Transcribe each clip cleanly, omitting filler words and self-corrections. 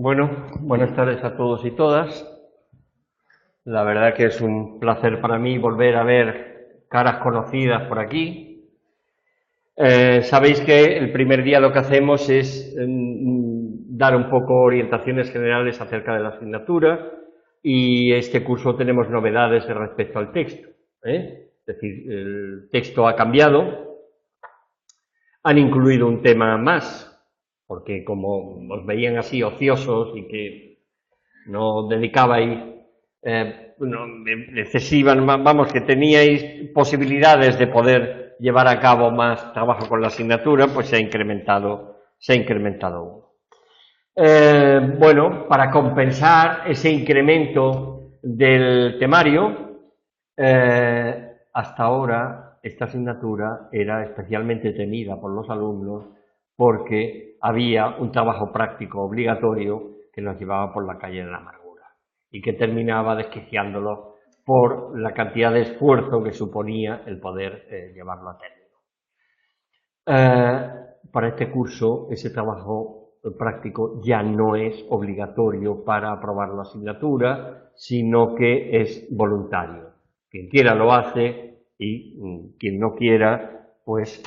Bueno, buenas tardes a todos y todas. La verdad que es un placer para mí volver a ver caras conocidas por aquí. Sabéis que el primer día lo que hacemos es dar un poco orientaciones generales acerca de la asignatura y este curso tenemos novedades respecto al texto. Es decir, el texto ha cambiado, han incluido un tema más, porque como os veían así ociosos y que no dedicabais excesivas, vamos, que teníais posibilidades de poder llevar a cabo más trabajo con la asignatura, pues se ha incrementado uno. Bueno, para compensar ese incremento del temario, hasta ahora esta asignatura era especialmente temida por los alumnos porque había un trabajo práctico obligatorio que nos llevaba por la calle de la amargura y que terminaba desquiciándolos por la cantidad de esfuerzo que suponía el poder llevarlo a término. Para este curso, ese trabajo práctico ya no es obligatorio para aprobar la asignatura, sino que es voluntario. Quien quiera lo hace y quien no quiera, pues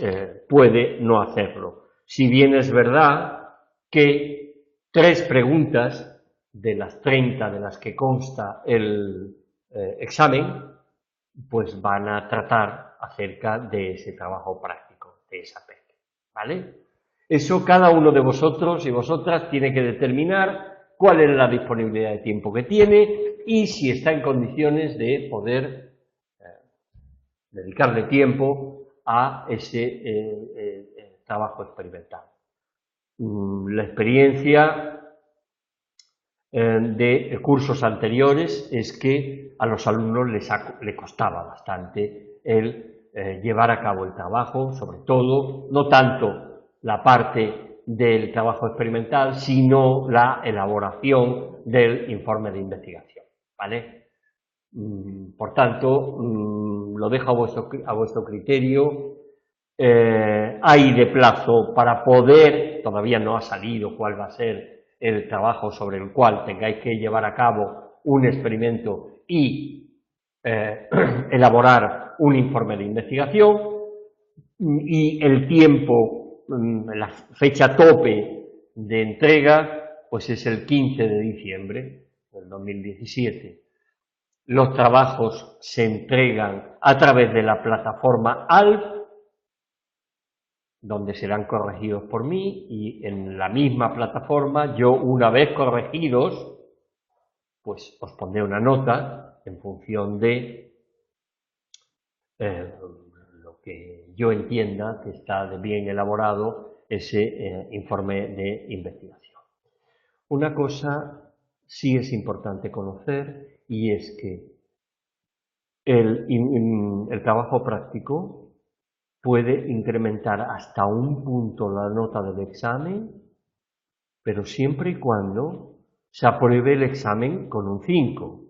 puede no hacerlo. Si bien es verdad que 3 preguntas de las 30 de las que consta el examen, pues van a tratar acerca de ese trabajo práctico, de esa PEC, ¿vale? Eso cada uno de vosotros y vosotras tiene que determinar cuál es la disponibilidad de tiempo que tiene y si está en condiciones de poder dedicarle tiempo a ese trabajo experimental. La experiencia de cursos anteriores es que a los alumnos les costaba bastante el llevar a cabo el trabajo, sobre todo, no tanto la parte del trabajo experimental, sino la elaboración del informe de investigación, ¿vale? Por tanto, lo dejo a vuestro criterio. Hay de plazo para poder, todavía no ha salido cuál va a ser el trabajo sobre el cual tengáis que llevar a cabo un experimento y elaborar un informe de investigación, y el tiempo, la fecha tope de entrega, pues es el 15 de diciembre del 2017. Los trabajos se entregan a través de la plataforma ALP, donde serán corregidos por mí, y en la misma plataforma yo, una vez corregidos, pues os pondré una nota en función de lo que yo entienda que está de bien elaborado ese informe de investigación. Una cosa sí es importante conocer, y es que el trabajo práctico puede incrementar hasta un punto la nota del examen, pero siempre y cuando se apruebe el examen con un 5,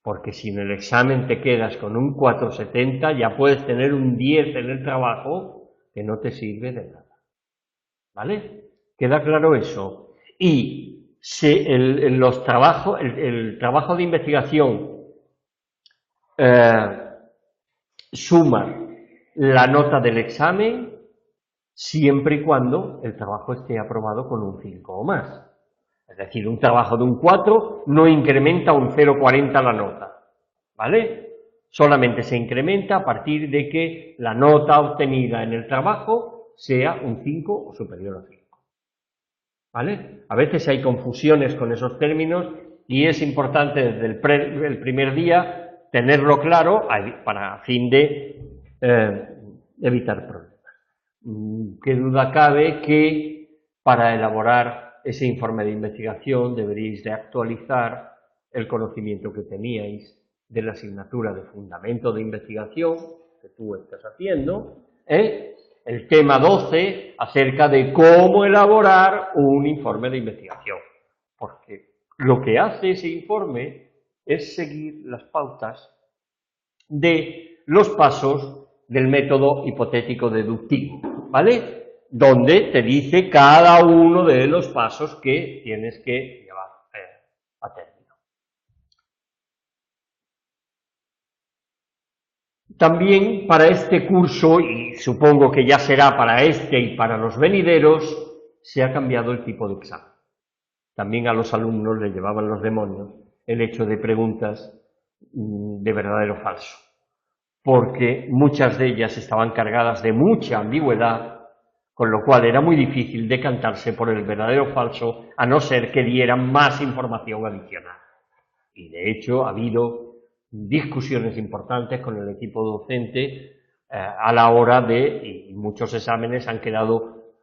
porque si en el examen te quedas con un 4,70 ya puedes tener un 10 en el trabajo que no te sirve de nada, ¿vale? ¿Queda claro eso? Y el trabajo de investigación suma la nota del examen siempre y cuando el trabajo esté aprobado con un 5 o más. Es decir, un trabajo de un 4 no incrementa un 0,40 la nota, ¿vale? Solamente se incrementa a partir de que la nota obtenida en el trabajo sea un 5 o superior a 5, ¿vale? A veces hay confusiones con esos términos y es importante desde el primer día tenerlo claro para fin de evitar problemas. Qué duda cabe que para elaborar ese informe de investigación deberíais de actualizar el conocimiento que teníais de la asignatura de Fundamento de Investigación que tú estás haciendo, el tema 12 acerca de cómo elaborar un informe de investigación, porque lo que hace ese informe es seguir las pautas de los pasos del método hipotético deductivo, ¿vale? donde te dice cada uno de los pasos que tienes que llevar a término. También para este curso, y supongo que ya será para este y para los venideros, se ha cambiado el tipo de examen. También a los alumnos les llevaban los demonios el hecho de preguntas de verdadero o falso, porque muchas de ellas estaban cargadas de mucha ambigüedad, con lo cual era muy difícil decantarse por el verdadero o falso, a no ser que dieran más información adicional. Y de hecho ha habido discusiones importantes con el equipo docente a la hora de, y muchos exámenes han quedado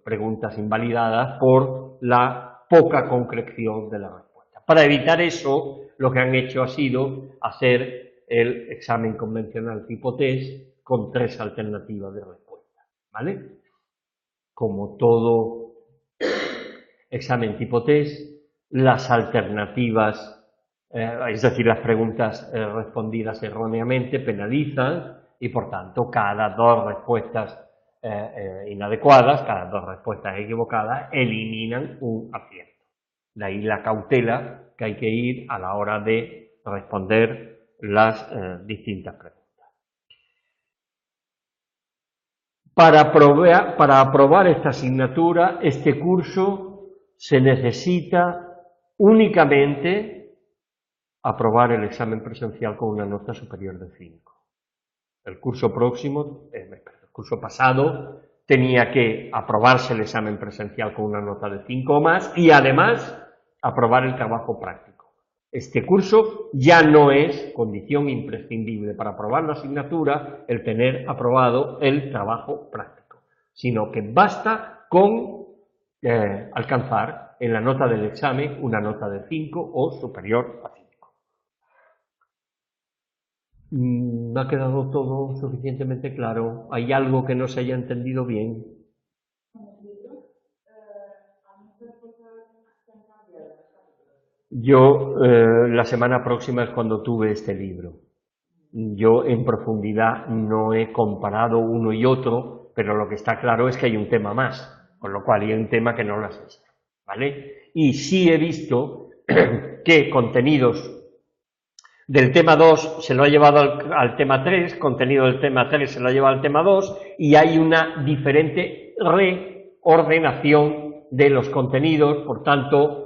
preguntas invalidadas por la poca concreción de la respuesta. Para evitar eso, lo que han hecho ha sido hacer el examen convencional tipo test con 3 alternativas de respuesta, ¿vale? Como todo examen tipo test, las alternativas, es decir, las preguntas respondidas erróneamente penalizan y, por tanto, cada 2 respuestas inadecuadas, cada 2 respuestas equivocadas, eliminan un acierto. De ahí la cautela que hay que ir a la hora de responder las distintas preguntas. Para aprobar esta asignatura, este curso, se necesita únicamente aprobar el examen presencial con una nota superior de 5. El curso pasado, tenía que aprobarse el examen presencial con una nota de 5 o más y además aprobar el trabajo práctico. Este curso ya no es condición imprescindible para aprobar la asignatura el tener aprobado el trabajo práctico, sino que basta con alcanzar en la nota del examen una nota de 5 o superior a 5. ¿Me ha quedado todo suficientemente claro? ¿Hay algo que no se haya entendido bien? Yo, la semana próxima es cuando tuve este libro. Yo en profundidad no he comparado uno y otro, pero lo que está claro es que hay un tema más, con lo cual hay un tema que no lo has visto, ¿vale? Y sí he visto que contenidos del tema 2 se lo ha llevado al tema 3, contenido del tema 3 se lo ha llevado al tema 2, y hay una diferente reordenación de los contenidos, por tanto,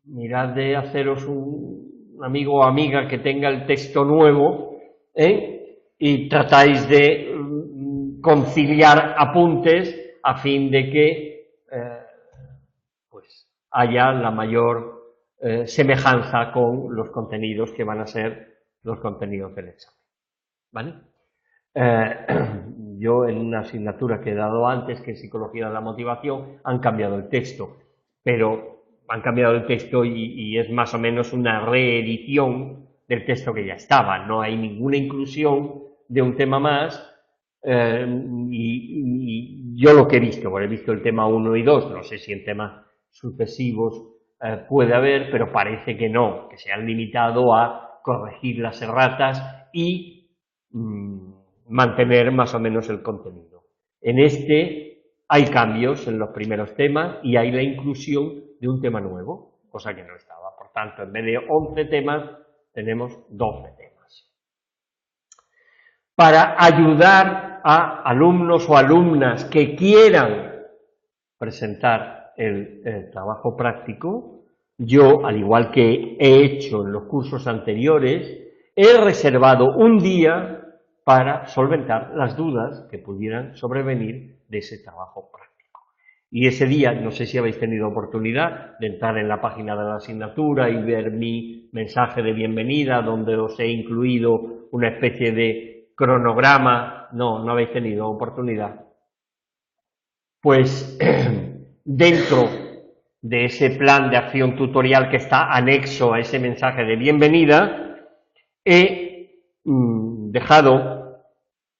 mirad de haceros un amigo o amiga que tenga el texto nuevo, y tratáis de conciliar apuntes a fin de que pues haya la mayor semejanza con los contenidos que van a ser los contenidos del examen, ¿vale? Yo en una asignatura que he dado antes, que es Psicología de la Motivación, han cambiado el texto, pero han cambiado el texto y es más o menos una reedición del texto que ya estaba, no hay ninguna inclusión de un tema más, y yo lo que he visto, porque he visto el tema 1 y 2, no sé si en temas sucesivos puede haber, pero parece que no, que se han limitado a corregir las erratas y mantener más o menos el contenido. En este hay cambios en los primeros temas y hay la inclusión de un tema nuevo, cosa que no estaba. Por tanto, en vez de 11 temas, tenemos 12 temas. Para ayudar a alumnos o alumnas que quieran presentar el trabajo práctico, yo, al igual que he hecho en los cursos anteriores, he reservado un día para solventar las dudas que pudieran sobrevenir de ese trabajo práctico. Y ese día, no sé si habéis tenido oportunidad de entrar en la página de la asignatura y ver mi mensaje de bienvenida, donde os he incluido una especie de cronograma. No habéis tenido oportunidad. Pues dentro de ese plan de acción tutorial que está anexo a ese mensaje de bienvenida, he dejado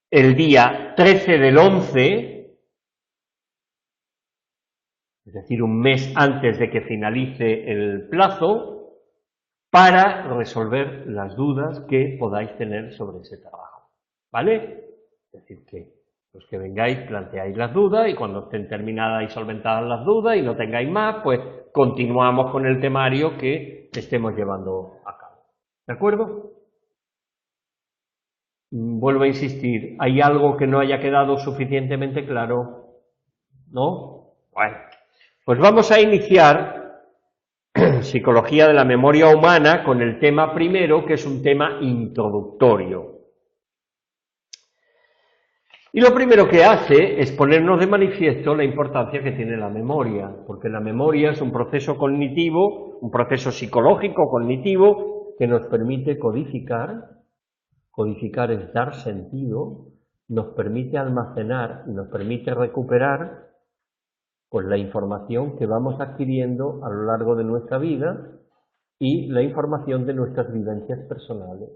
el día 13 del 11, es decir, un mes antes de que finalice el plazo, para resolver las dudas que podáis tener sobre ese trabajo, ¿vale? Es decir, que Los que vengáis, planteáis las dudas y cuando estén terminadas y solventadas las dudas y no tengáis más, pues continuamos con el temario que estemos llevando a cabo. ¿De acuerdo? Vuelvo a insistir, ¿hay algo que no haya quedado suficientemente claro? ¿No? Bueno, pues vamos a iniciar Psicología de la Memoria Humana con el tema primero, que es un tema introductorio. Y lo primero que hace es ponernos de manifiesto la importancia que tiene la memoria, porque la memoria es un proceso cognitivo, un proceso psicológico cognitivo que nos permite codificar. Codificar es dar sentido, nos permite almacenar y nos permite recuperar pues la información que vamos adquiriendo a lo largo de nuestra vida y la información de nuestras vivencias personales.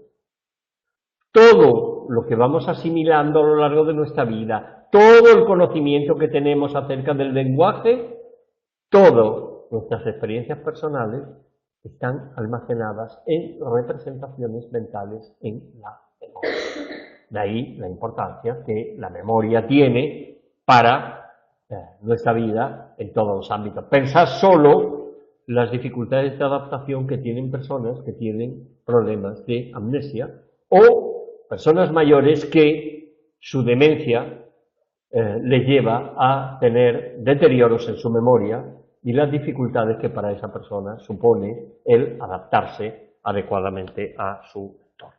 Todo lo que vamos asimilando a lo largo de nuestra vida, todo el conocimiento que tenemos acerca del lenguaje, todas nuestras experiencias personales están almacenadas en representaciones mentales en la memoria. De ahí la importancia que la memoria tiene para nuestra vida en todos los ámbitos. Pensad solo las dificultades de adaptación que tienen personas que tienen problemas de amnesia o personas mayores que su demencia les lleva a tener deterioros en su memoria y las dificultades que para esa persona supone el adaptarse adecuadamente a su entorno.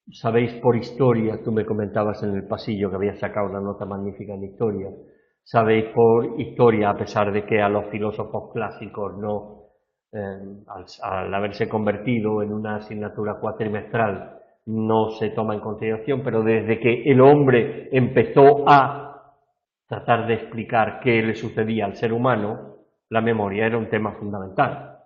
Sabéis por historia, tú me comentabas en el pasillo que habías sacado una nota magnífica en historia, sabéis por historia, a pesar de que a los filósofos clásicos no, al haberse convertido en una asignatura cuatrimestral, no se toma en consideración, pero desde que el hombre empezó a tratar de explicar qué le sucedía al ser humano, la memoria era un tema fundamental,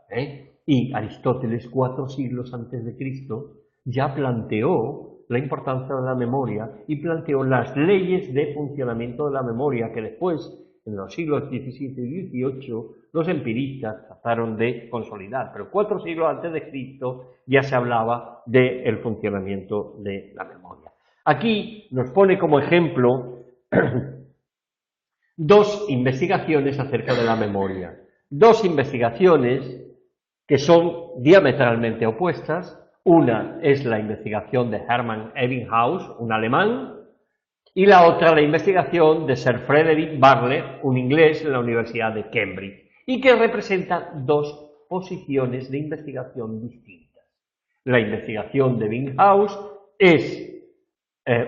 Y Aristóteles, 4 siglos antes de Cristo, ya planteó la importancia de la memoria y planteó las leyes de funcionamiento de la memoria que después, en los siglos XVII y XVIII, los empiristas trataron de consolidar. Pero 4 siglos antes de Cristo ya se hablaba del funcionamiento de la memoria. Aquí nos pone como ejemplo 2 investigaciones acerca de la memoria. 2 investigaciones que son diametralmente opuestas. Una es la investigación de Hermann Ebbinghaus, un alemán, y la otra la investigación de Sir Frederick Bartlett, un inglés en la Universidad de Cambridge, y que representa 2 posiciones de investigación distintas. La investigación de Ebbinghaus es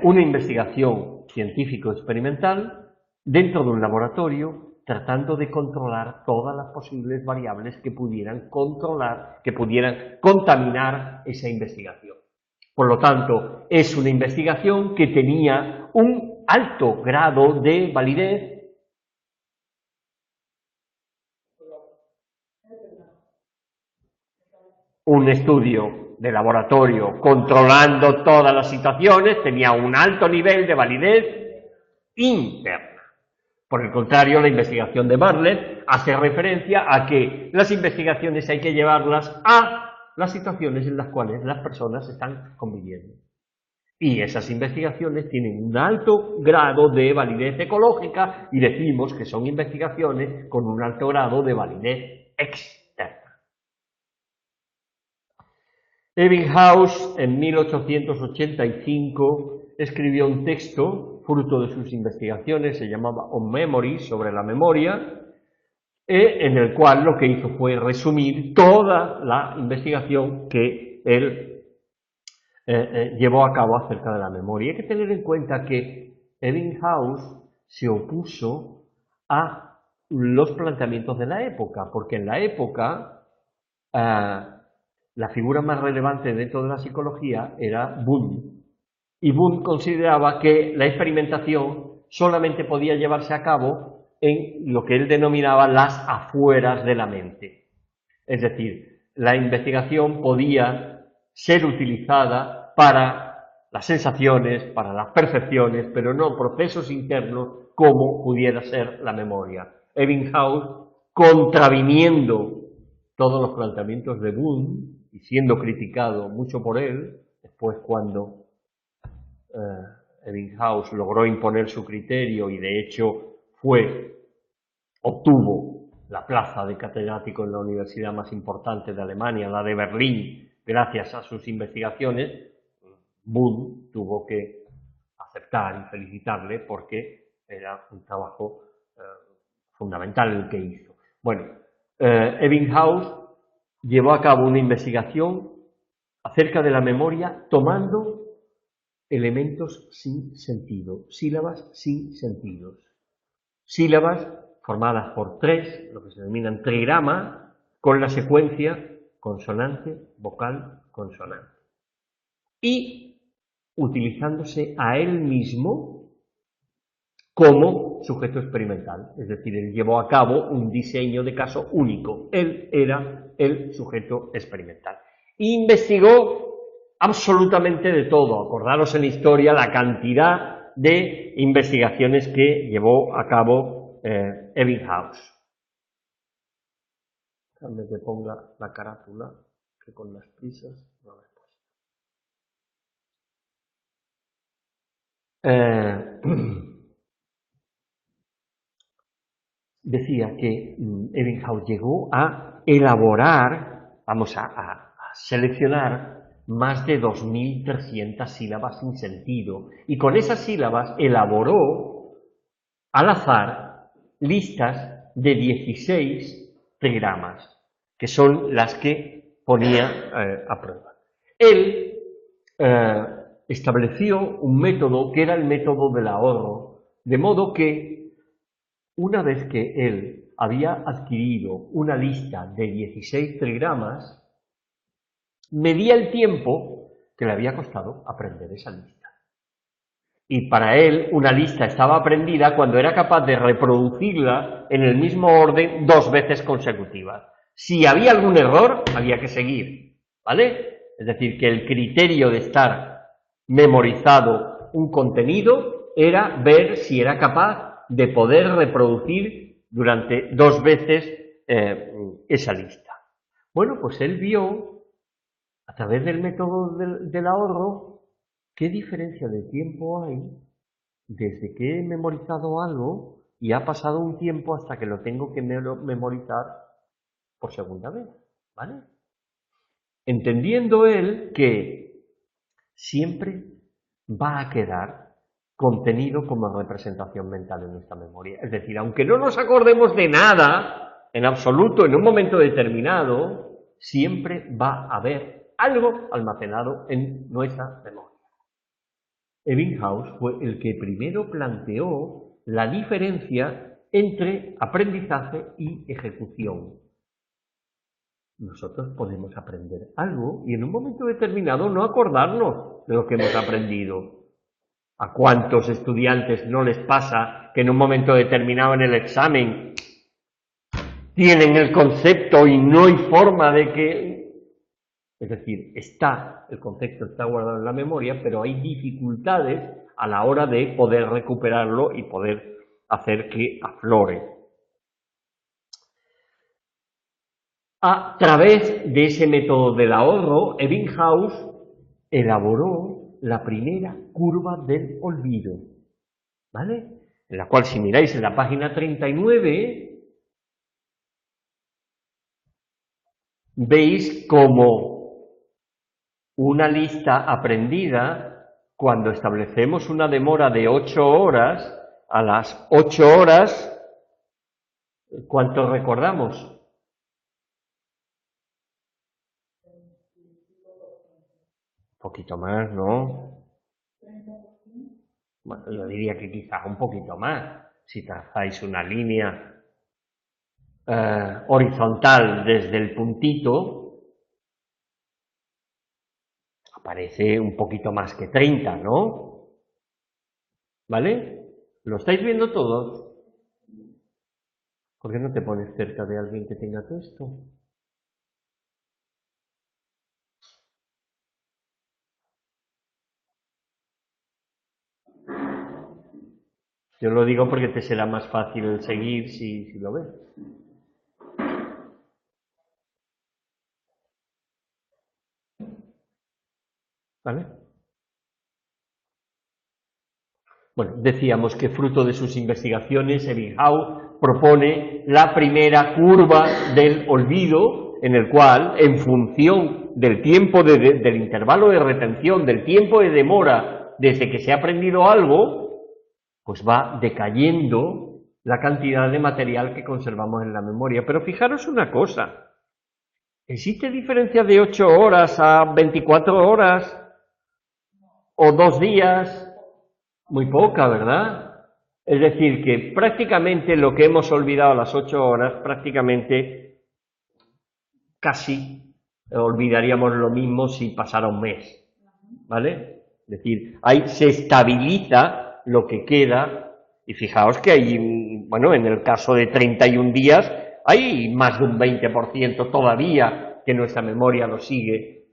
una investigación científico-experimental dentro de un laboratorio, tratando de controlar todas las posibles variables que pudieran controlar, que pudieran contaminar esa investigación. Por lo tanto, es una investigación que tenía un alto grado de validez. Un estudio de laboratorio controlando todas las situaciones tenía un alto nivel de validez interna. Por el contrario, la investigación de Bartlett hace referencia a que las investigaciones hay que llevarlas a las situaciones en las cuales las personas están conviviendo. Y esas investigaciones tienen un alto grado de validez ecológica y decimos que son investigaciones con un alto grado de validez externa. Ebbinghaus, en 1885, escribió un texto fruto de sus investigaciones, se llamaba On Memory, sobre la memoria, en el cual lo que hizo fue resumir toda la investigación que él llevó a cabo acerca de la memoria. Hay que tener en cuenta que Ebbinghaus se opuso a los planteamientos de la época, porque en la época la figura más relevante dentro de la psicología era Wundt. Y Wundt consideraba que la experimentación solamente podía llevarse a cabo en lo que él denominaba las afueras de la mente. Es decir, la investigación podía ser utilizada para las sensaciones, para las percepciones, pero no procesos internos como pudiera ser la memoria. Ebbinghaus, contraviniendo todos los planteamientos de Wundt, y siendo criticado mucho por él, después cuando Ebbinghaus logró imponer su criterio y de hecho obtuvo la plaza de catedrático en la universidad más importante de Alemania, la de Berlín, gracias a sus investigaciones, Boole tuvo que aceptar y felicitarle porque era un trabajo fundamental el que hizo. Bueno, Ebbinghaus llevó a cabo una investigación acerca de la memoria tomando elementos sin sentido, sílabas sin sentidos. Sílabas formadas por tres, lo que se denominan trigramas, con la secuencia consonante, vocal, consonante. Y utilizándose a él mismo como sujeto experimental. Es decir, él llevó a cabo un diseño de caso único. Él era el sujeto experimental. Investigó absolutamente de todo. Acordaros en la historia la cantidad de investigaciones que llevó a cabo Ebbinghaus. Déjame que ponga la carátula, que con las prisas no la he puesto. Decía que Ebbinghaus llegó a elaborar, a seleccionar más de 2.300 sílabas sin sentido, y con esas sílabas elaboró al azar listas de 16 trigramas, que son las que ponía a prueba. Él estableció un método que era el método del ahorro, de modo que una vez que él había adquirido una lista de 16 trigramas, medía el tiempo que le había costado aprender esa lista. Y para él una lista estaba aprendida cuando era capaz de reproducirla en el mismo orden 2 veces consecutivas. Si había algún error, había que seguir, ¿vale? Es decir, que el criterio de estar memorizado un contenido era ver si era capaz de poder reproducir durante 2 veces esa lista. Bueno, pues él vio, a través del método del ahorro, qué diferencia de tiempo hay desde que he memorizado algo y ha pasado un tiempo hasta que lo tengo que memorizar por segunda vez, ¿vale? Entendiendo él que siempre va a quedar contenido como representación mental en nuestra memoria. Es decir, aunque no nos acordemos de nada, en absoluto, en un momento determinado, siempre va a haber algo almacenado en nuestra memoria. Ebbinghaus fue el que primero planteó la diferencia entre aprendizaje y ejecución. Nosotros podemos aprender algo y en un momento determinado no acordarnos de lo que hemos aprendido. ¿A cuántos estudiantes no les pasa que en un momento determinado en el examen tienen el concepto y no hay forma de que... Es decir, el concepto está guardado en la memoria, pero hay dificultades a la hora de poder recuperarlo y poder hacer que aflore. A través de ese método del ahorro, Ebbinghaus elaboró la primera curva del olvido, ¿vale? En la cual, si miráis en la página 39, veis como una lista aprendida, cuando establecemos una demora de 8 horas, a las 8 horas, ¿cuánto recordamos? Un poquito más, ¿no? Bueno, yo diría que quizás un poquito más. Si trazáis una línea horizontal desde el puntito, aparece un poquito más que 30, ¿no? ¿Vale? ¿Lo estáis viendo todos? ¿Por qué no te pones cerca de alguien que tenga texto? Yo lo digo porque te será más fácil seguir si lo ves. ¿Vale? Bueno, decíamos que fruto de sus investigaciones, Ebbinghaus propone la primera curva del olvido, en el cual, en función del tiempo del intervalo de retención, del tiempo de demora desde que se ha aprendido algo, pues va decayendo la cantidad de material que conservamos en la memoria. Pero fijaros una cosa, ¿existe diferencia de 8 horas a 24 horas o 2 días? Muy poca, ¿verdad? Es decir, que prácticamente lo que hemos olvidado a las 8 horas, prácticamente casi olvidaríamos lo mismo si pasara un mes, ¿vale? Es decir, ahí se estabiliza lo que queda, y fijaos que hay, bueno, en el caso de 31 días, hay más de un 20% todavía que nuestra memoria lo sigue.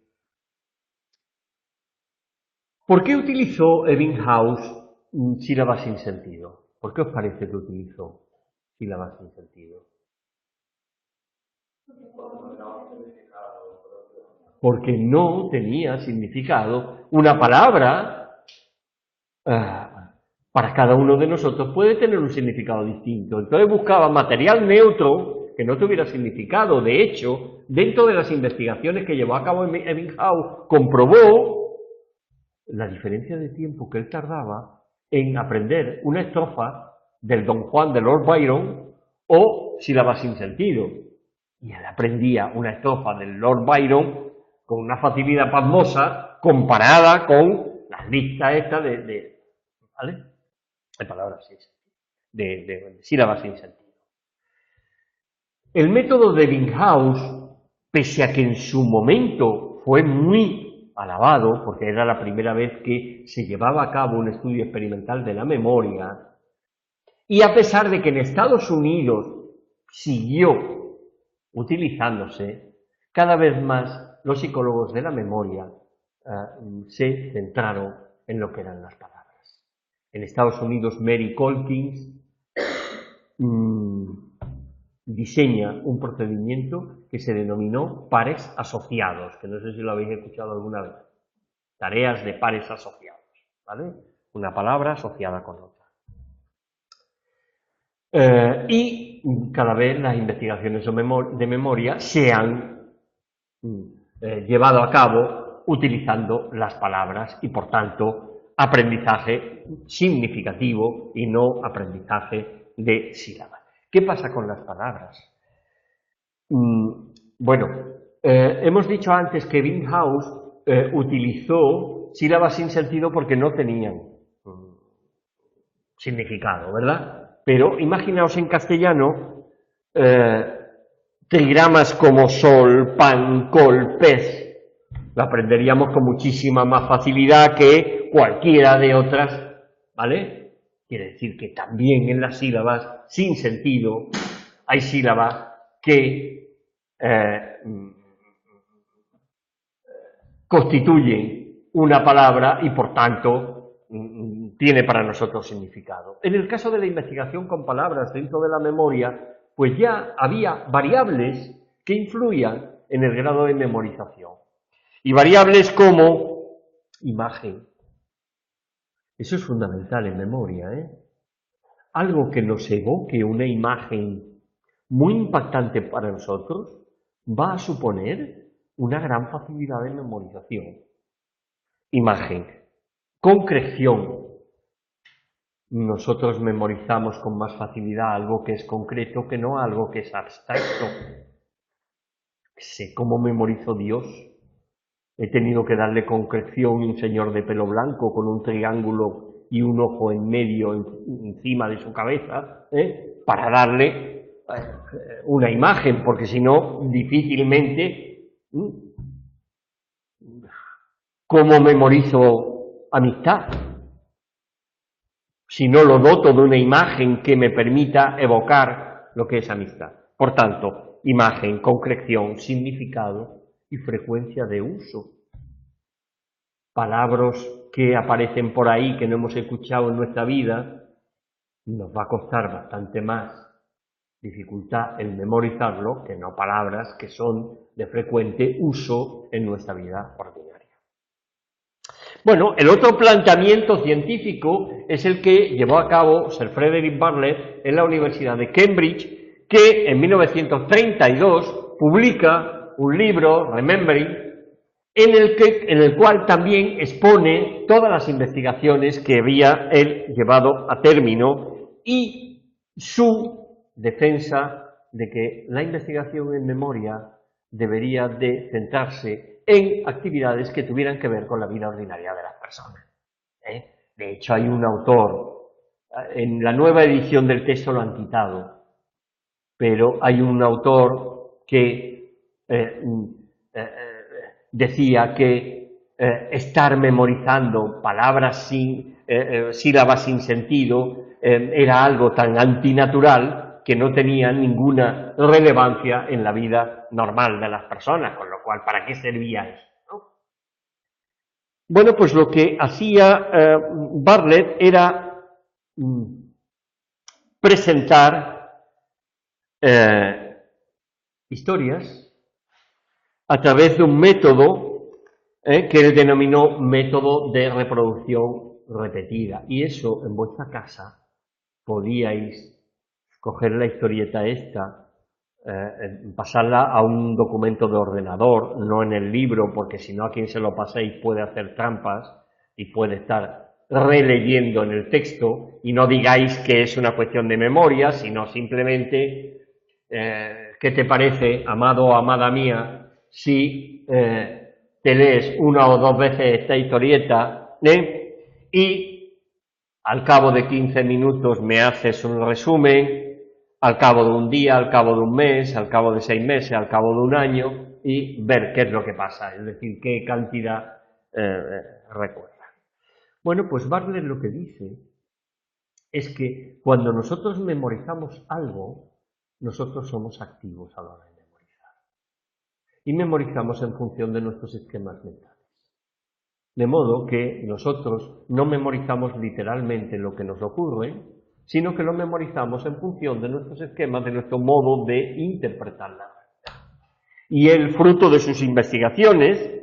¿Por qué utilizó Ebbinghaus sílabas sin sentido? ¿Por qué os parece que utilizó sílabas sin sentido? Porque no tenía significado. Una palabra para cada uno de nosotros puede tener un significado distinto. Entonces buscaba material neutro que no tuviera significado. De hecho, dentro de las investigaciones que llevó a cabo Ebbinghaus, comprobó la diferencia de tiempo que él tardaba en aprender una estrofa del Don Juan de Lord Byron o sílabas sin sentido. Y él aprendía una estrofa del Lord Byron con una facilidad pasmosa comparada con las listas estas ¿vale? De palabras sin sentido, de sílabas sin sentido. El método de Ebbinghaus, pese a que en su momento fue muy alabado, porque era la primera vez que se llevaba a cabo un estudio experimental de la memoria, y a pesar de que en Estados Unidos siguió utilizándose, cada vez más los psicólogos de la memoria se centraron en lo que eran las palabras. En Estados Unidos, Mary Colkins diseña un procedimiento que se denominó pares asociados, que no sé si lo habéis escuchado alguna vez. Tareas de pares asociados, ¿vale? Una palabra asociada con otra. Y cada vez las investigaciones de memoria se han llevado a cabo utilizando las palabras y, por tanto, aprendizaje significativo y no aprendizaje de sílabas. ¿Qué pasa con las palabras? Bueno, hemos dicho antes que Ebbinghaus utilizó sílabas sin sentido porque no tenían significado, ¿verdad? Pero imaginaos en castellano trigramas como sol, pan, col, pez. Lo aprenderíamos con muchísima más facilidad que cualquiera de otras, ¿vale? Quiere decir que también en las sílabas sin sentido hay sílabas que constituyen una palabra y por tanto tiene para nosotros significado. En el caso de la investigación con palabras dentro de la memoria, pues ya había variables que influían en el grado de memorización. Y variables como imagen. Eso es fundamental en memoria, ¿eh? Algo que nos evoque una imagen muy impactante para nosotros va a suponer una gran facilidad de memorización. Imagen. Concreción. Nosotros memorizamos con más facilidad algo que es concreto que no algo que es abstracto. Sé cómo memorizo Dios. He tenido que darle concreción a un señor de pelo blanco con un triángulo y un ojo en medio encima de su cabeza, para darle una imagen, porque si no, difícilmente, ¿cómo memorizo amistad? Si no lo doto de una imagen que me permita evocar lo que es amistad. Por tanto, imagen, concreción, significado y frecuencia de uso. Palabras que aparecen por ahí que no hemos escuchado en nuestra vida, nos va a costar bastante más dificultad el memorizarlo que no palabras que son de frecuente uso en nuestra vida ordinaria. Bueno, el otro planteamiento científico es el que llevó a cabo Sir Frederick Bartlett en la Universidad de Cambridge, que en 1932 publica un libro, Remembering, en el cual también expone todas las investigaciones que había él llevado a término y su defensa de que la investigación en memoria debería de centrarse en actividades que tuvieran que ver con la vida ordinaria de las personas. De hecho, hay un autor, en la nueva edición del texto lo han quitado, pero hay un autor que decía que estar memorizando palabras sílabas sin sentido, era algo tan antinatural que no tenía ninguna relevancia en la vida normal de las personas, con lo cual, ¿para qué servía eso? ¿No? Bueno, pues lo que hacía Bartlett era presentar historias a través de un método que él denominó método de reproducción repetida. Y eso en vuestra casa podíais coger la historieta esta, pasarla a un documento de ordenador, no en el libro, porque si no a quien se lo paséis puede hacer trampas y puede estar releyendo en el texto, y no digáis que es una cuestión de memoria, sino simplemente, ¿qué te parece, amado o amada mía, si te lees una o dos veces esta historieta y al cabo de 15 minutos me haces un resumen, al cabo de un día, al cabo de un mes, al cabo de 6 meses, al cabo de un año, y ver qué es lo que pasa, es decir, qué cantidad recuerda? Bueno, pues Bartlett lo que dice es que cuando nosotros memorizamos algo, nosotros somos activos a la hora de memorizar. Y memorizamos en función de nuestros esquemas mentales. De modo que nosotros no memorizamos literalmente lo que nos ocurre, sino que lo memorizamos en función de nuestros esquemas, de nuestro modo de interpretar la realidad. Y él, fruto de sus investigaciones,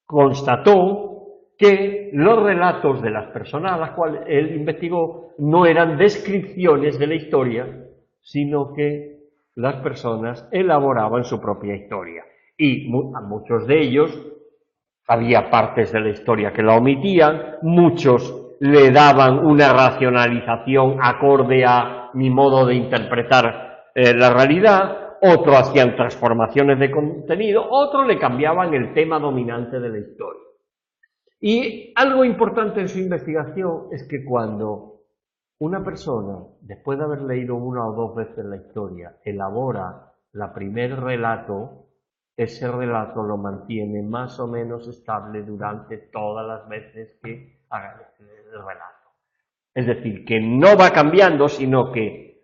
constató que los relatos de las personas a las cuales él investigó no eran descripciones de la historia, sino que las personas elaboraban su propia historia. Y a muchos de ellos había partes de la historia que la omitían, muchos le daban una racionalización acorde a mi modo de interpretar la realidad, otros hacían transformaciones de contenido, otros le cambiaban el tema dominante de la historia. Y algo importante en su investigación es que cuando una persona, después de haber leído una o dos veces la historia, elabora el primer relato, ese relato lo mantiene más o menos estable durante todas las veces que haga el relato. Es decir, que no va cambiando, sino que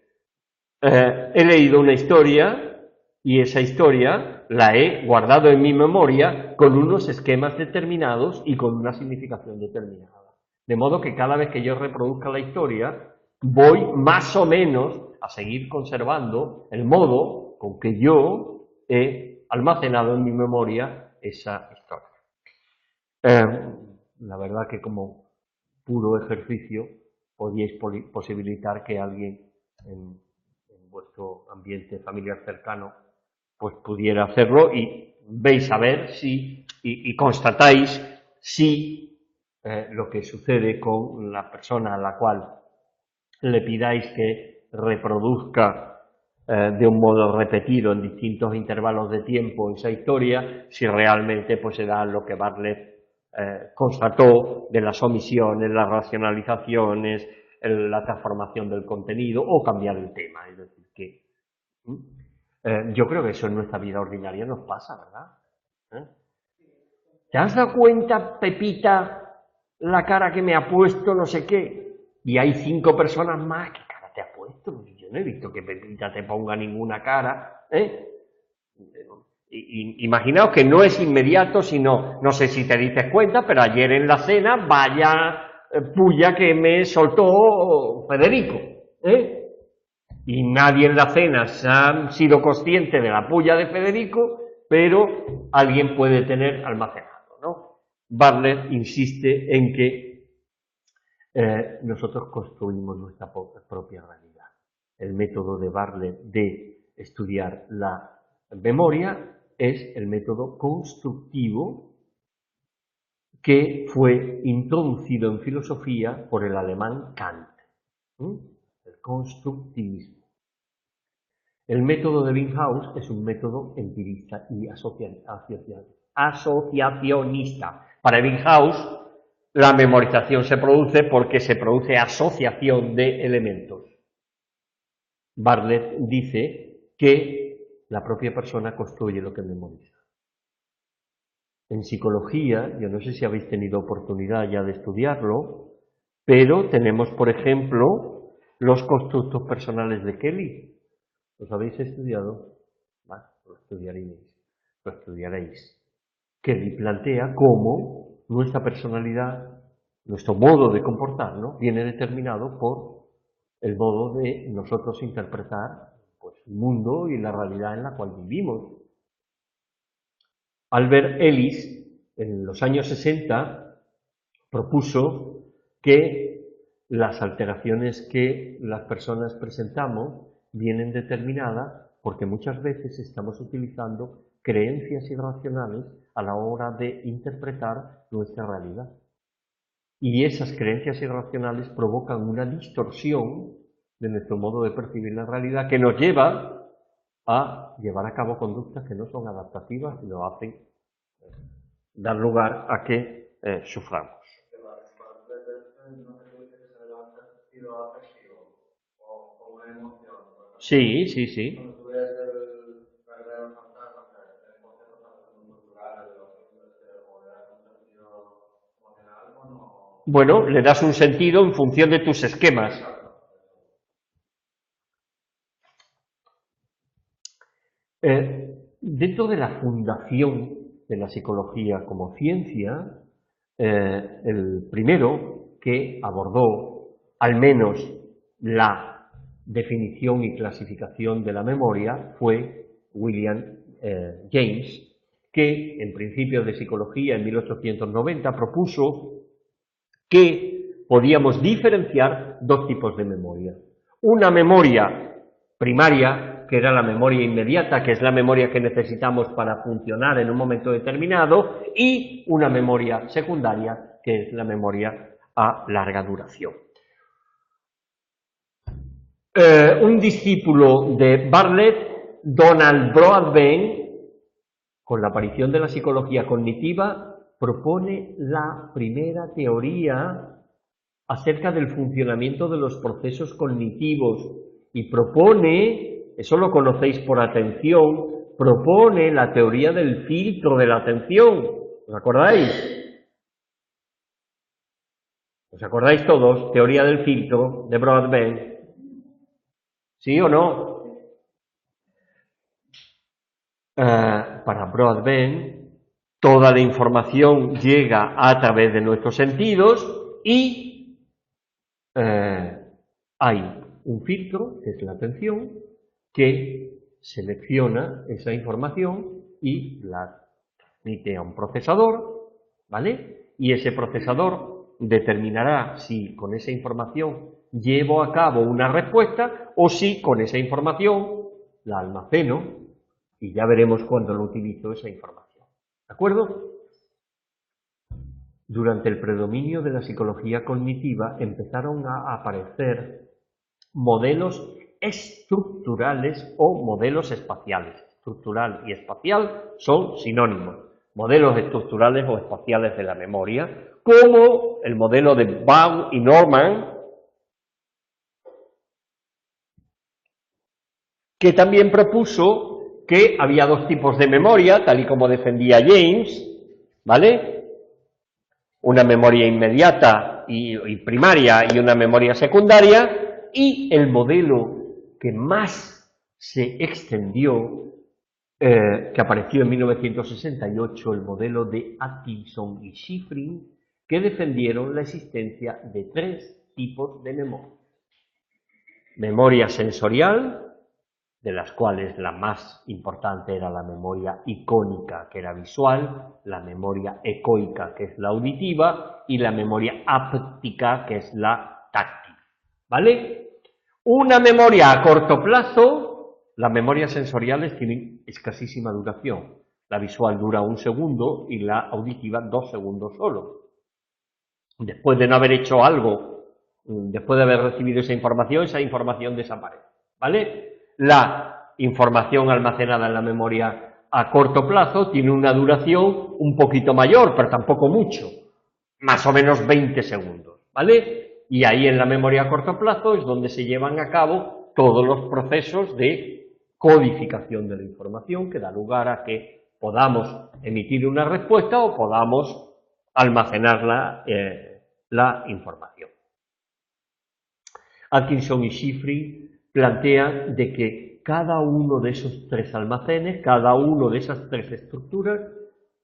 he leído una historia y esa historia la he guardado en mi memoria con unos esquemas determinados y con una significación determinada. De modo que cada vez que yo reproduzca la historia, voy más o menos a seguir conservando el modo con que yo he almacenado en mi memoria esa historia. La verdad que como puro ejercicio podíais posibilitar que alguien en vuestro ambiente familiar cercano pues pudiera hacerlo y veis a ver si y constatáis si lo que sucede con la persona a la cual le pidáis que reproduzca de un modo repetido en distintos intervalos de tiempo esa historia, si realmente pues se da lo que Bartlett constató de las omisiones, las racionalizaciones, la transformación del contenido o cambiar el tema. Es decir, que yo creo que eso en nuestra vida ordinaria nos pasa, ¿verdad? ¿Te has dado cuenta, Pepita, la cara que me ha puesto no sé qué? Y hay 5 personas más. ¿Qué cara te ha puesto? Porque yo no he visto que Pepita te ponga ninguna cara. Imaginaos que no es inmediato, sino, no sé si te diste cuenta, pero ayer en la cena, vaya puya que me soltó Federico. Y nadie en la cena se ha sido consciente de la puya de Federico, pero alguien puede tener almacenado, ¿no? Bartlett insiste en que nosotros construimos nuestra propia realidad. El método de Bartlett de estudiar la memoria es el método constructivo que fue introducido en filosofía por el alemán Kant, el constructivismo. El método de Ebbinghaus es un método empirista y asociacionista. Para Ebbinghaus, la memorización se produce porque se produce asociación de elementos. Bartlett dice que la propia persona construye lo que memoriza. En psicología, yo no sé si habéis tenido oportunidad ya de estudiarlo, pero tenemos, por ejemplo, los constructos personales de Kelly. ¿Los habéis estudiado? Bueno, lo estudiaréis. Kelly plantea cómo nuestra personalidad, nuestro modo de comportarnos, viene determinado por el modo de nosotros interpretar pues, el mundo y la realidad en la cual vivimos. Albert Ellis, en los años 60, propuso que las alteraciones que las personas presentamos vienen determinadas porque muchas veces estamos utilizando creencias irracionales a la hora de interpretar nuestra realidad. Y esas creencias irracionales provocan una distorsión de nuestro modo de percibir la realidad que nos lleva a llevar a cabo conductas que no son adaptativas y nos hacen dar lugar a que suframos. Sí, sí, sí. Bueno, le das un sentido en función de tus esquemas. Dentro de la fundación de la psicología como ciencia, el primero que abordó al menos la definición y clasificación de la memoria fue William James, que en Principios de Psicología en 1890 propuso que podíamos diferenciar dos tipos de memoria. Una memoria primaria, que era la memoria inmediata, que es la memoria que necesitamos para funcionar en un momento determinado, y una memoria secundaria, que es la memoria a larga duración. Un discípulo de Bartlett, Donald Broadbent, con la aparición de la psicología cognitiva, propone la primera teoría acerca del funcionamiento de los procesos cognitivos y propone, eso lo conocéis por atención, propone la teoría del filtro de la atención. ¿Os acordáis? ¿Os acordáis todos? Teoría del filtro de Broadbent. ¿Sí o no? Para Broadbent, toda la información llega a través de nuestros sentidos y hay un filtro, que es la atención, que selecciona esa información y la transmite a un procesador, ¿vale? Y ese procesador determinará si con esa información llevo a cabo una respuesta o si con esa información la almaceno y ya veremos cuándo lo utilizo esa información. ¿De acuerdo? Durante el predominio de la psicología cognitiva empezaron a aparecer modelos estructurales o modelos espaciales. Estructural y espacial son sinónimos. Modelos estructurales o espaciales de la memoria, como el modelo de Baum y Norman, que también propuso que había dos tipos de memoria, tal y como defendía James, ¿vale? Una memoria inmediata y primaria y una memoria secundaria, y el modelo que más se extendió, que apareció en 1968, el modelo de Atkinson y Shiffrin, que defendieron la existencia de tres tipos de memoria. Memoria sensorial, de las cuales la más importante era la memoria icónica, que era visual, la memoria ecoica, que es la auditiva, y la memoria áptica, que es la táctil, ¿vale? Una memoria a corto plazo, las memorias sensoriales tienen escasísima duración. La visual dura 1 segundo y la auditiva 2 segundos solo. Después de no haber hecho algo, después de haber recibido esa información desaparece, ¿vale? La información almacenada en la memoria a corto plazo tiene una duración un poquito mayor, pero tampoco mucho, más o menos 20 segundos, ¿vale? Y ahí en la memoria a corto plazo es donde se llevan a cabo todos los procesos de codificación de la información que da lugar a que podamos emitir una respuesta o podamos almacenar la información. Atkinson y Shiffrin plantean de que cada uno de esos 3 almacenes, cada uno de esas 3 estructuras,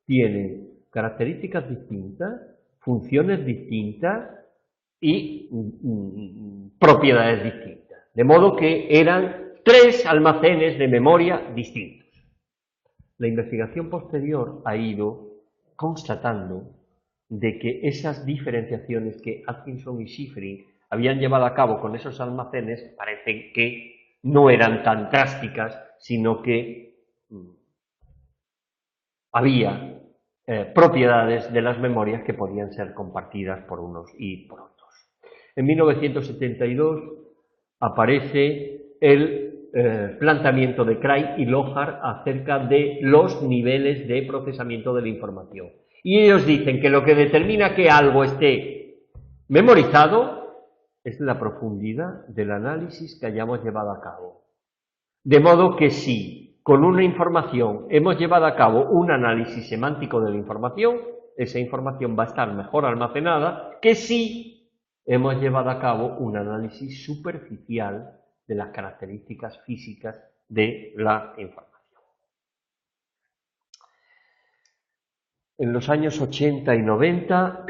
tiene características distintas, funciones distintas y propiedades distintas. De modo que eran 3 almacenes de memoria distintos. La investigación posterior ha ido constatando de que esas diferenciaciones que Atkinson y Shiffrin habían llevado a cabo con esos almacenes parecen que no eran tan drásticas, sino que había propiedades de las memorias que podían ser compartidas por unos y por otros. En 1972 aparece el planteamiento de Cray y Lohar acerca de los niveles de procesamiento de la información. Y ellos dicen que lo que determina que algo esté memorizado es la profundidad del análisis que hayamos llevado a cabo. De modo que si con una información hemos llevado a cabo un análisis semántico de la información, esa información va a estar mejor almacenada que si hemos llevado a cabo un análisis superficial de las características físicas de la información. En los años 80 y 90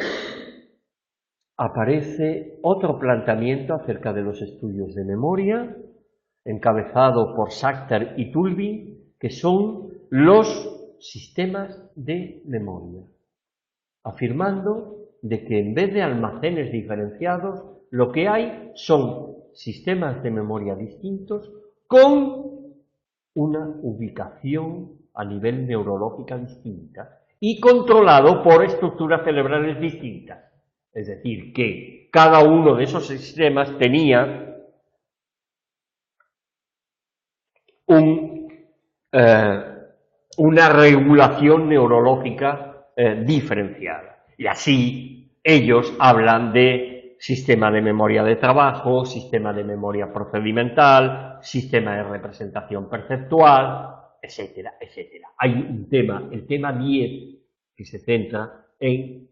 aparece otro planteamiento acerca de los estudios de memoria, encabezado por Sachter y Tulby, que son los sistemas de memoria, afirmando de que en vez de almacenes diferenciados, lo que hay son sistemas de memoria distintos con una ubicación a nivel neurológica distinta y controlado por estructuras cerebrales distintas. Es decir, que cada uno de esos sistemas tenía una regulación neurológica diferenciada. Y así ellos hablan de sistema de memoria de trabajo, sistema de memoria procedimental, sistema de representación perceptual, etcétera, etcétera. Hay un tema, el tema 10, que se centra en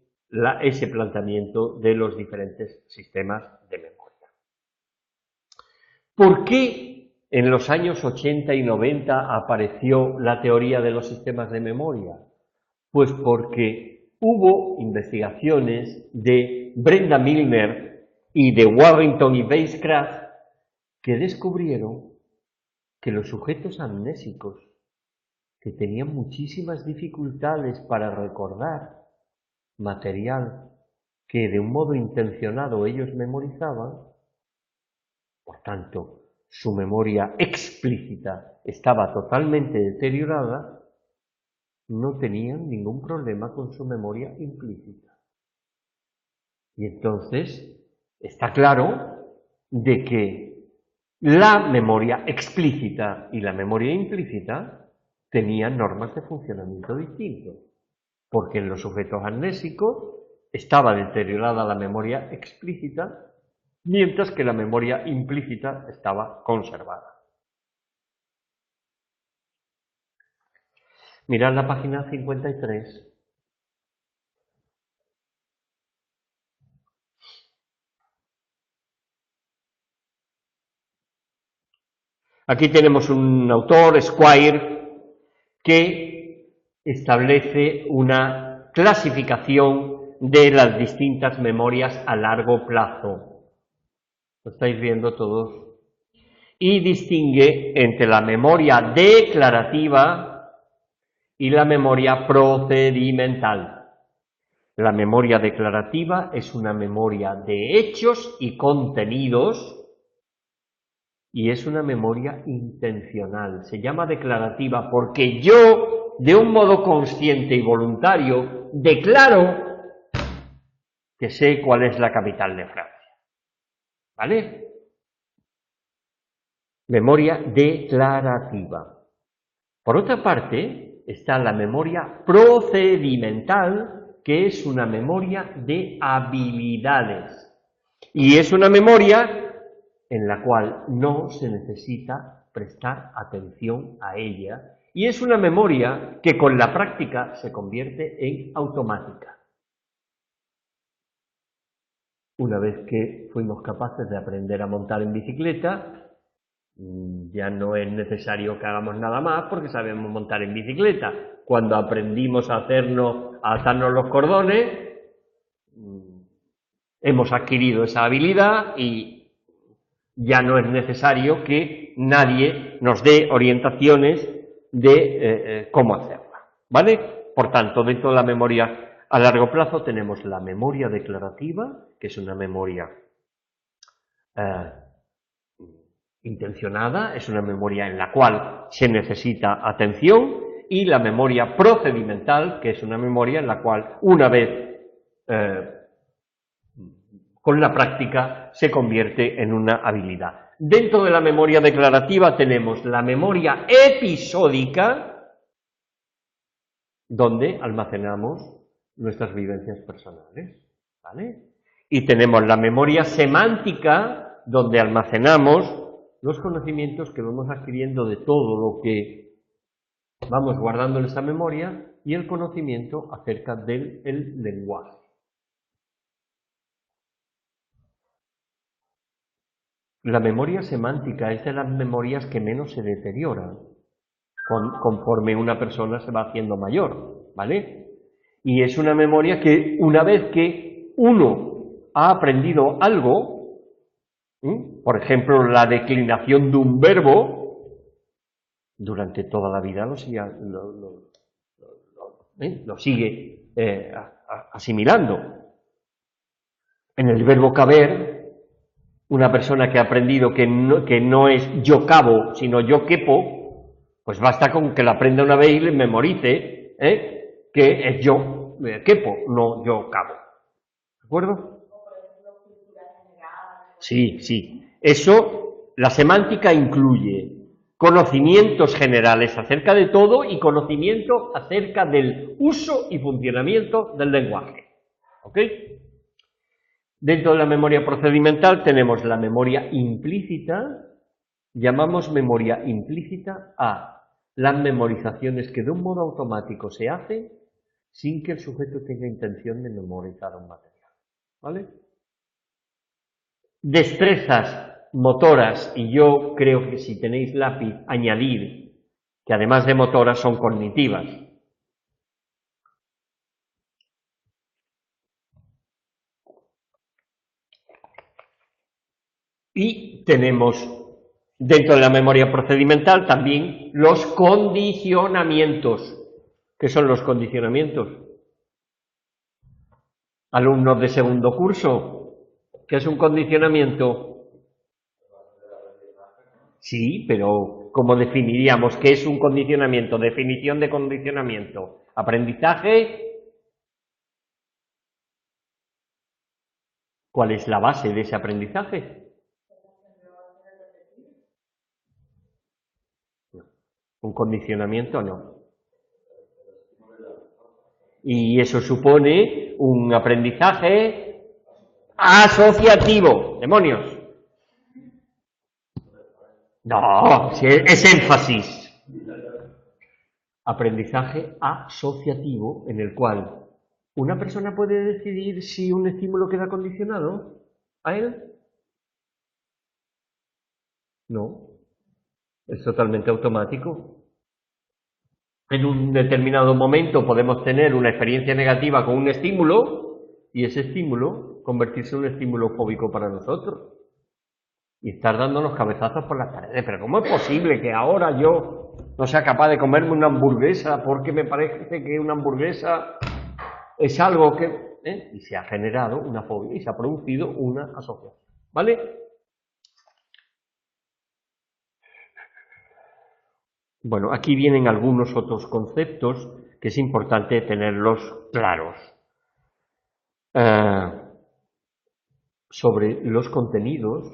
ese planteamiento de los diferentes sistemas de memoria. ¿Por qué en los años 80 y 90 apareció la teoría de los sistemas de memoria? Pues porque hubo investigaciones de Brenda Milner y de Warrington y Weiskraft que descubrieron que los sujetos amnésicos, que tenían muchísimas dificultades para recordar material que de un modo intencionado ellos memorizaban, por tanto, su memoria explícita estaba totalmente deteriorada, no tenían ningún problema con su memoria implícita. Y entonces está claro de que la memoria explícita y la memoria implícita tenían normas de funcionamiento distintos, porque en los sujetos amnésicos estaba deteriorada la memoria explícita, mientras que la memoria implícita estaba conservada. Mirad la página 53. Aquí tenemos un autor, Squire, que establece una clasificación de las distintas memorias a largo plazo. ¿Lo estáis viendo todos? y distingue entre la memoria declarativa y la memoria procedimental. La memoria declarativa es una memoria de hechos y contenidos y es una memoria intencional. Se llama declarativa porque yo, de un modo consciente y voluntario, declaro que sé cuál es la capital de Francia. ¿Vale? Memoria declarativa. Por otra parte, está la memoria procedimental, que es una memoria de habilidades. Y es una memoria en la cual no se necesita prestar atención a ella. Y es una memoria que con la práctica se convierte en automática. Una vez que fuimos capaces de aprender a montar en bicicleta, ya no es necesario que hagamos nada más porque sabemos montar en bicicleta. Cuando aprendimos a atarnos los cordones, hemos adquirido esa habilidad y ya no es necesario que nadie nos dé orientaciones de cómo hacerla. ¿Vale? Por tanto, dentro de la memoria a largo plazo tenemos la memoria declarativa, que es una memoria intencionada, es una memoria en la cual se necesita atención, y la memoria procedimental, que es una memoria en la cual una vez con la práctica se convierte en una habilidad. Dentro de la memoria declarativa tenemos la memoria episódica, donde almacenamos nuestras vivencias personales, ¿vale? Y tenemos la memoria semántica, donde almacenamos los conocimientos que vamos adquiriendo de todo lo que vamos guardando en esa memoria y el conocimiento acerca del lenguaje. La memoria semántica es de las memorias que menos se deterioran conforme una persona se va haciendo mayor, ¿vale? Y es una memoria que una vez que uno ha aprendido algo, por ejemplo, la declinación de un verbo, durante toda la vida lo sigue asimilando. En el verbo caber, una persona que ha aprendido que no es yo cabo, sino yo quepo, pues basta con que lo aprenda una vez y le memorice que es yo quepo, no yo cabo. ¿De acuerdo? Sí, sí. Eso, la semántica incluye conocimientos generales acerca de todo y conocimiento acerca del uso y funcionamiento del lenguaje. ¿Ok? Dentro de la memoria procedimental tenemos la memoria implícita. Llamamos memoria implícita a las memorizaciones que de un modo automático se hacen sin que el sujeto tenga intención de memorizar un material. ¿Vale? Destrezas motoras, y yo creo que si tenéis lápiz, añadir que además de motoras son cognitivas. Y tenemos dentro de la memoria procedimental también los condicionamientos. ¿Qué son los condicionamientos? Alumnos de segundo curso, ¿qué es un condicionamiento? Sí, pero ¿cómo definiríamos qué es un condicionamiento? Definición de condicionamiento. Aprendizaje. ¿Cuál es la base de ese aprendizaje? Un condicionamiento no. Y eso supone un aprendizaje asociativo. ¡Demonios! No, es énfasis. Aprendizaje asociativo en el cual una persona puede decidir si un estímulo queda condicionado a él. No, es totalmente automático. En un determinado momento podemos tener una experiencia negativa con un estímulo y ese estímulo convertirse en un estímulo fóbico para nosotros. y estar dándonos cabezazos por las paredes. Pero ¿cómo es posible que ahora yo no sea capaz de comerme una hamburguesa porque me parece que una hamburguesa es algo que... Y se ha generado una fobia y se ha producido una asociación, ¿vale? Bueno, aquí vienen algunos otros conceptos que es importante tenerlos claros. Sobre los contenidos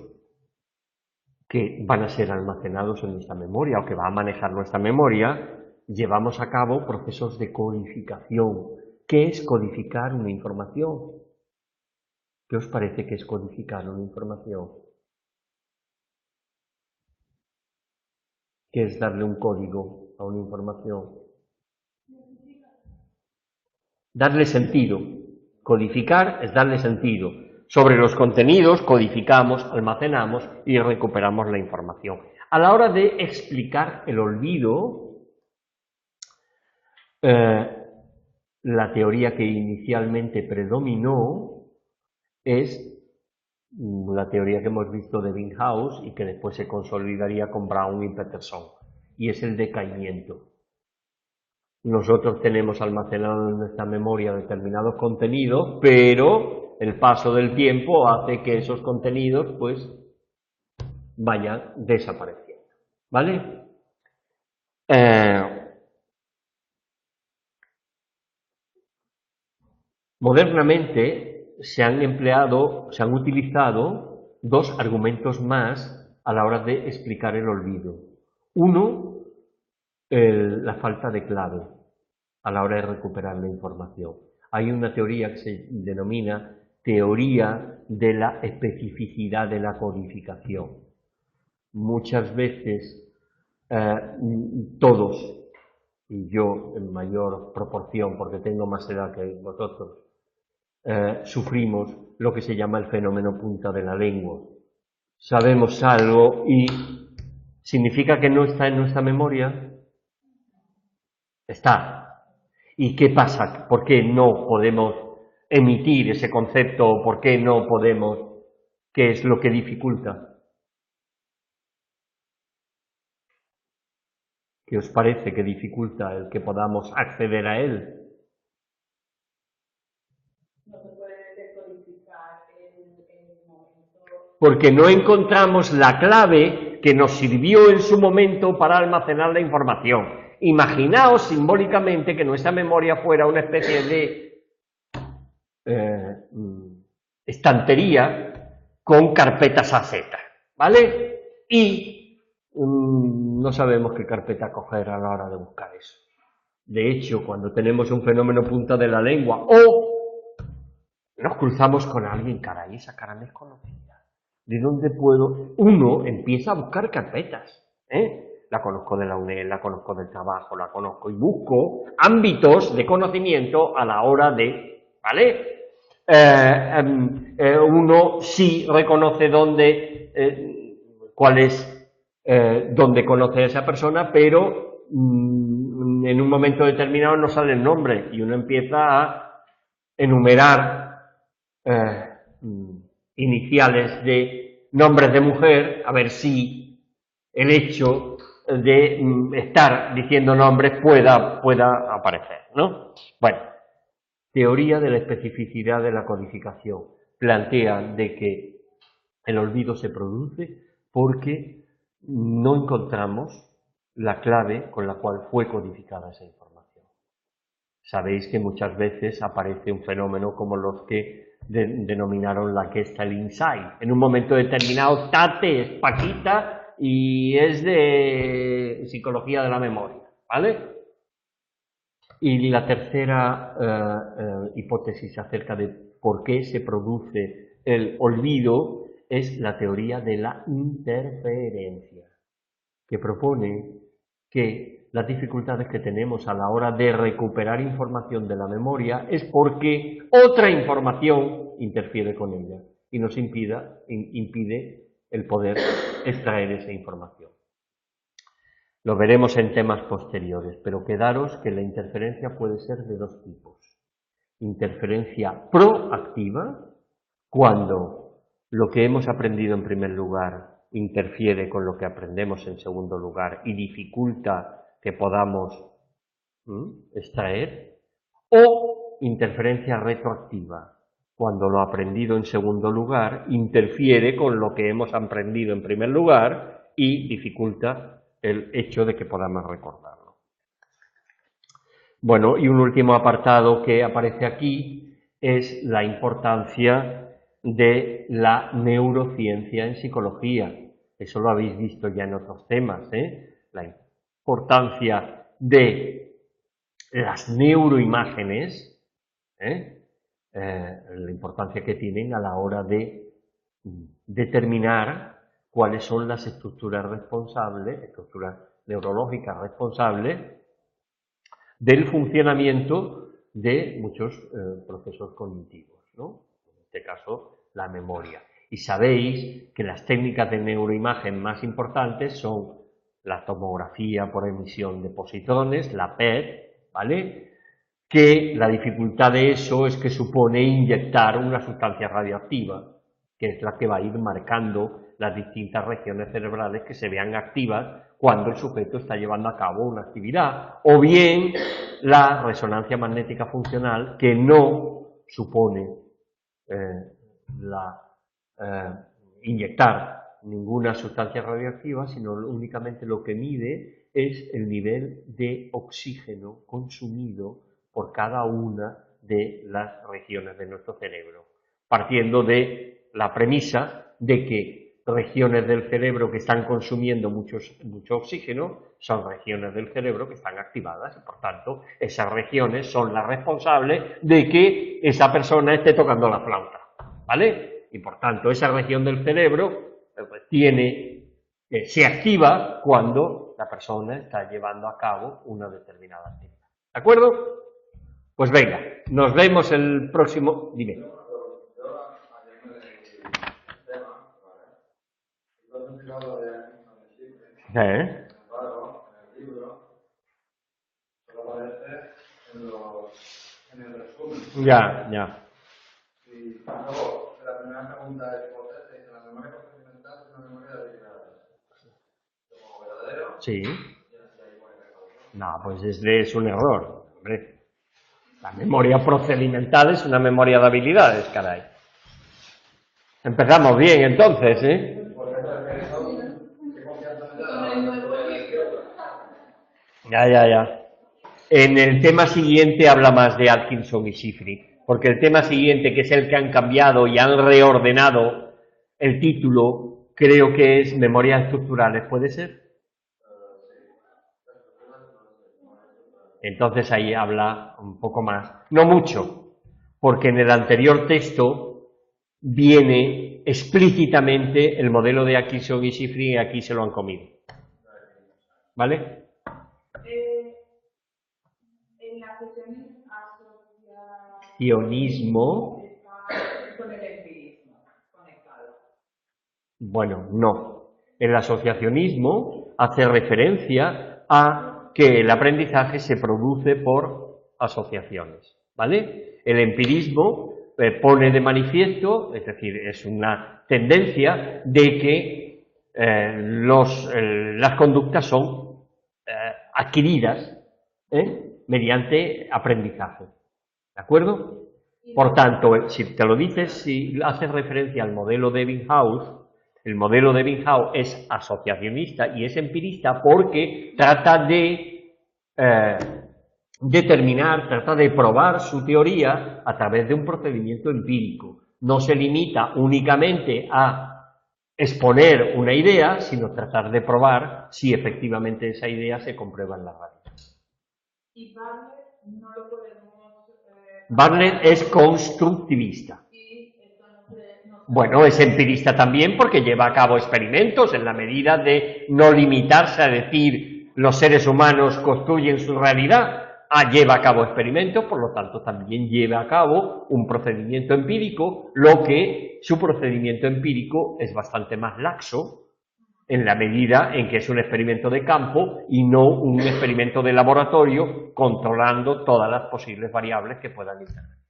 que van a ser almacenados en nuestra memoria o que va a manejar nuestra memoria, llevamos a cabo procesos de codificación. ¿Qué es codificar una información? ¿Qué os parece que es codificar una información? ¿Qué es darle un código a una información? Darle sentido. Codificar es darle sentido. Sobre los contenidos codificamos, almacenamos y recuperamos la información. A la hora de explicar el olvido, la teoría que inicialmente predominó es la teoría que hemos visto de Ebbinghaus y que después se consolidaría con Brown y Peterson, y es el decaimiento. Nosotros tenemos almacenado en nuestra memoria determinados contenidos, pero el paso del tiempo hace que esos contenidos pues vayan desapareciendo, ¿vale? Modernamente se han utilizado dos argumentos más a la hora de explicar el olvido. Uno, la falta de clave a la hora de recuperar la información. Hay una teoría que se denomina teoría de la especificidad de la codificación. Muchas veces todos, y yo en mayor proporción porque tengo más edad que vosotros, sufrimos lo que se llama el fenómeno punta de la lengua. Sabemos algo y ¿significa que no está en nuestra memoria? Está. ¿Y qué pasa? ¿Por qué no podemos emitir ese concepto o por qué no podemos? ¿Qué es lo que dificulta? ¿Qué os parece que dificulta el que podamos acceder a él? No se puede decodificar el momento. Porque no encontramos la clave que nos sirvió en su momento para almacenar la información. Imaginaos simbólicamente que nuestra memoria fuera una especie de estantería con carpetas AZ, ¿vale? Y no sabemos qué carpeta coger a la hora de buscar eso. De hecho, cuando tenemos un fenómeno punta de la lengua o nos cruzamos con alguien, caray, esa cara me es conocida. ¿De dónde puedo? Uno empieza a buscar carpetas, La conozco de la UNED, la conozco del trabajo, la conozco y busco ámbitos de conocimiento a la hora de, ¿vale? Uno sí reconoce cuál es, dónde conoce a esa persona, pero en un momento determinado no sale el nombre y uno empieza a enumerar iniciales de nombres de mujer, a ver si el hecho de estar diciendo nombres pueda aparecer, ¿no? Bueno, teoría de la especificidad de la codificación plantea de que el olvido se produce porque no encontramos la clave con la cual fue codificada esa información. Sabéis que muchas veces aparece un fenómeno como los que denominaron la Gestalt Insight. En un momento determinado, Tate es Paquita y es de psicología de la memoria, ¿vale? Y la tercera hipótesis acerca de por qué se produce el olvido es la teoría de la interferencia, que propone que las dificultades que tenemos a la hora de recuperar información de la memoria es porque otra información interfiere con ella y nos impide el poder extraer esa información. Lo veremos en temas posteriores, pero quedaros que la interferencia puede ser de dos tipos. Interferencia proactiva, cuando lo que hemos aprendido en primer lugar interfiere con lo que aprendemos en segundo lugar y dificulta que podamos extraer, o interferencia retroactiva, cuando lo aprendido en segundo lugar interfiere con lo que hemos aprendido en primer lugar y dificulta el hecho de que podamos recordarlo. Bueno, y un último apartado que aparece aquí es la importancia de la neurociencia en psicología. Eso lo habéis visto ya en otros temas, la importancia de las neuroimágenes, la importancia que tienen a la hora de determinar cuáles son las estructuras neurológicas responsables del funcionamiento de muchos procesos cognitivos, ¿no? En este caso, la memoria. Y sabéis que las técnicas de neuroimagen más importantes son la tomografía por emisión de positrones, la PET, ¿vale? Que la dificultad de eso es que supone inyectar una sustancia radioactiva, que es la que va a ir marcando las distintas regiones cerebrales que se vean activas cuando el sujeto está llevando a cabo una actividad, o bien la resonancia magnética funcional, que no supone inyectar ninguna sustancia radioactiva, sino únicamente lo que mide es el nivel de oxígeno consumido por cada una de las regiones de nuestro cerebro, partiendo de la premisa de que regiones del cerebro que están consumiendo mucho oxígeno son regiones del cerebro que están activadas y por tanto esas regiones son las responsables de que esa persona esté tocando la flauta, ¿vale? Y por tanto esa región del cerebro se activa cuando la persona está llevando a cabo una determinada actividad. ¿De acuerdo? Pues venga, nos vemos el próximo... Dime. Ya. Y luego, la primera pregunta es, ¿la memoria procedimental es una memoria de habilidades? ¿Como verdadero? Sí. No, pues es un error, hombre. La memoria procedimental es una memoria de habilidades, caray. Empezamos bien, entonces, ¿eh? Ya. En el tema siguiente habla más de Atkinson y Shiffrin, porque el tema siguiente, que es el que han cambiado y han reordenado el título, creo que es memorias estructurales, ¿puede ser? Entonces ahí habla un poco más, no mucho, porque en el anterior texto viene explícitamente el modelo de Atkinson y Shiffrin y aquí se lo han comido. ¿Vale? En la asociacionismo con el empirismo conectado. Bueno, no. El asociacionismo hace referencia a que el aprendizaje se produce por asociaciones, ¿vale? El empirismo pone de manifiesto, es decir, es una tendencia de que las conductas son adquiridas mediante aprendizaje, ¿de acuerdo? Por tanto, si te lo dices, si haces referencia al modelo de Ebbinghaus, el modelo de Ebbinghaus es asociacionista y es empirista porque trata de trata de probar su teoría a través de un procedimiento empírico. No se limita únicamente a exponer una idea, sino tratar de probar si efectivamente esa idea se comprueba en la realidad. Y Bartlett no lo podemos... Bartlett es constructivista. Bueno, es empirista también porque lleva a cabo experimentos en la medida de no limitarse a decir los seres humanos construyen su realidad. Lleva a cabo experimentos, por lo tanto también lleva a cabo un procedimiento empírico, lo que su procedimiento empírico es bastante más laxo en la medida en que es un experimento de campo y no un experimento de laboratorio controlando todas las posibles variables que puedan intervenir.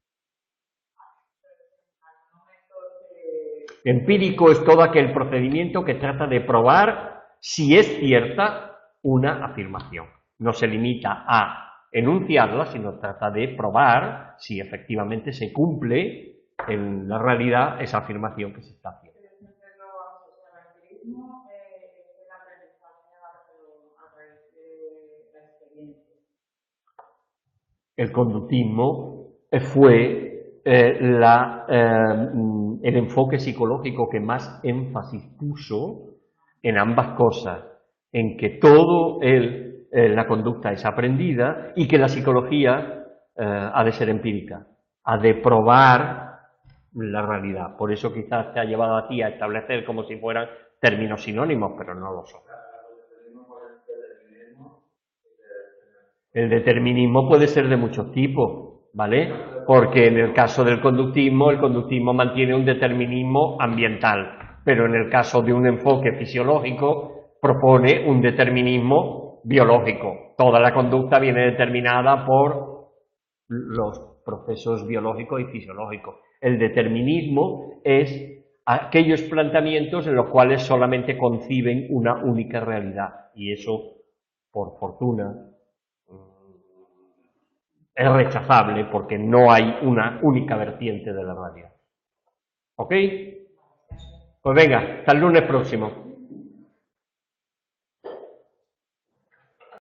Empírico es todo aquel procedimiento que trata de probar si es cierta una afirmación. No se limita a enunciarla, sino trata de probar si efectivamente se cumple en la realidad esa afirmación que se está haciendo. El conductismo fue el enfoque psicológico que más énfasis puso en ambas cosas, en que todo la conducta es aprendida y que la psicología ha de ser empírica, ha de probar la realidad. Por eso quizás te ha llevado a ti a establecer como si fueran términos sinónimos, pero no lo son. El determinismo puede ser de muchos tipos, ¿vale? Porque en el caso del conductismo, el conductismo mantiene un determinismo ambiental, pero en el caso de un enfoque fisiológico propone un determinismo biológico. Toda la conducta viene determinada por los procesos biológicos y fisiológicos. El determinismo es aquellos planteamientos en los cuales solamente conciben una única realidad, y eso, por fortuna, es rechazable porque no hay una única vertiente de la realidad. ¿Ok? Pues venga, hasta el lunes próximo.